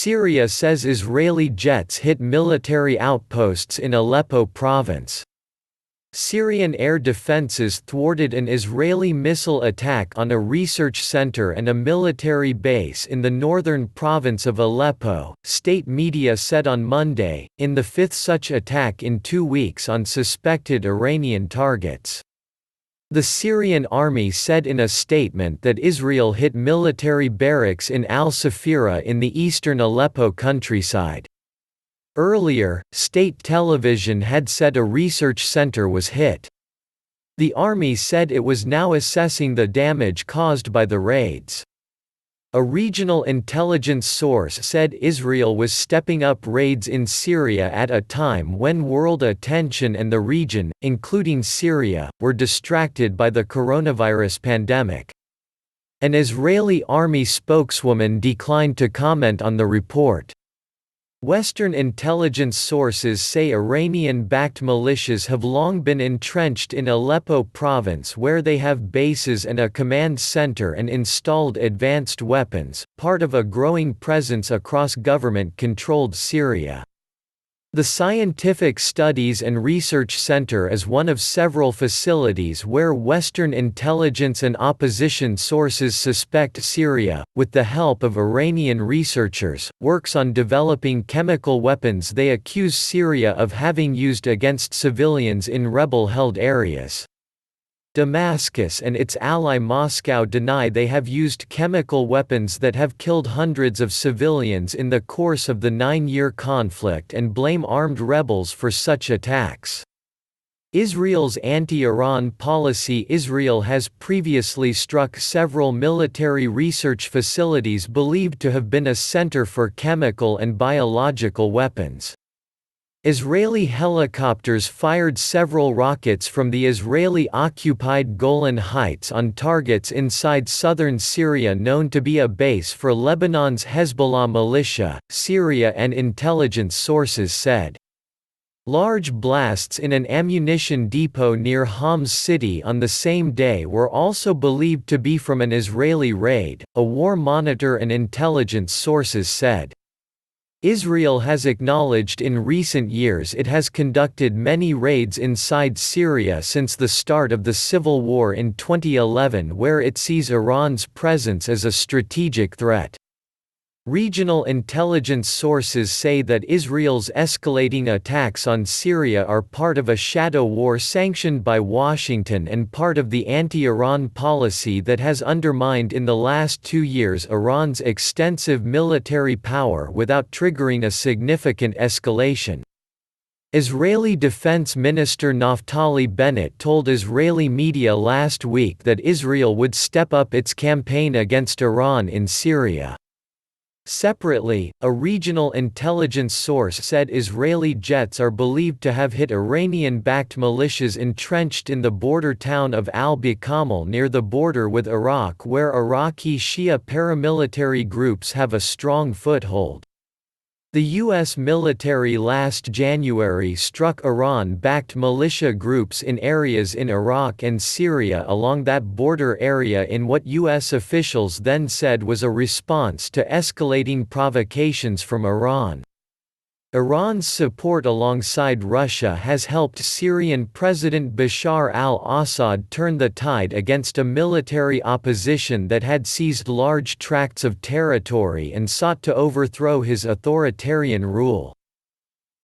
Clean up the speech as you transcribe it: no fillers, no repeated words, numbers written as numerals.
Syria says Israeli jets hit military outposts in Aleppo province. Syrian air defenses thwarted an Israeli missile attack on a research center and a military base in the northern province of Aleppo, state media said on Monday, in the fifth such attack in 2 weeks on suspected Iranian targets. The Syrian army said in a statement that Israel hit military barracks in al-Safira in the eastern Aleppo countryside. Earlier, state television had said a research center was hit. The army said it was now assessing the damage caused by the raids. A regional intelligence source said Israel was stepping up raids in Syria at a time when world attention and the region, including Syria, were distracted by the coronavirus pandemic. An Israeli army spokeswoman declined to comment on the report. Western intelligence sources say Iranian-backed militias have long been entrenched in Aleppo province where they have bases and a command center and installed advanced weapons, part of a growing presence across government-controlled Syria. The Scientific Studies and Research Center is one of several facilities where Western intelligence and opposition sources suspect Syria, with the help of Iranian researchers, works on developing chemical weapons they accuse Syria of having used against civilians in rebel-held areas. Damascus and its ally Moscow deny they have used chemical weapons that have killed hundreds of civilians in the course of the 9-year conflict and blame armed rebels for such attacks. Israel's anti-Iran policy. Israel has previously struck several military research facilities believed to have been a center for chemical and biological weapons. Israeli helicopters fired several rockets from the Israeli-occupied Golan Heights on targets inside southern Syria known to be a base for Lebanon's Hezbollah militia, Syria and intelligence sources said. Large blasts in an ammunition depot near Homs city on the same day were also believed to be from an Israeli raid, a war monitor and intelligence sources said. Israel has acknowledged in recent years it has conducted many raids inside Syria since the start of the civil war in 2011 where it sees Iran's presence as a strategic threat. Regional intelligence sources say that Israel's escalating attacks on Syria are part of a shadow war sanctioned by Washington and part of the anti-Iran policy that has undermined in the last 2 years Iran's extensive military power without triggering a significant escalation. Israeli Defense Minister Naftali Bennett told Israeli media last week that Israel would step up its campaign against Iran in Syria. Separately, a regional intelligence source said Israeli jets are believed to have hit Iranian-backed militias entrenched in the border town of al-Bikamal near the border with Iraq where Iraqi Shia paramilitary groups have a strong foothold. The U.S. military last January struck Iran-backed militia groups in areas in Iraq and Syria along that border area in what U.S. officials then said was a response to escalating provocations from Iran. Iran's support alongside Russia has helped Syrian President Bashar al-Assad turn the tide against a military opposition that had seized large tracts of territory and sought to overthrow his authoritarian rule.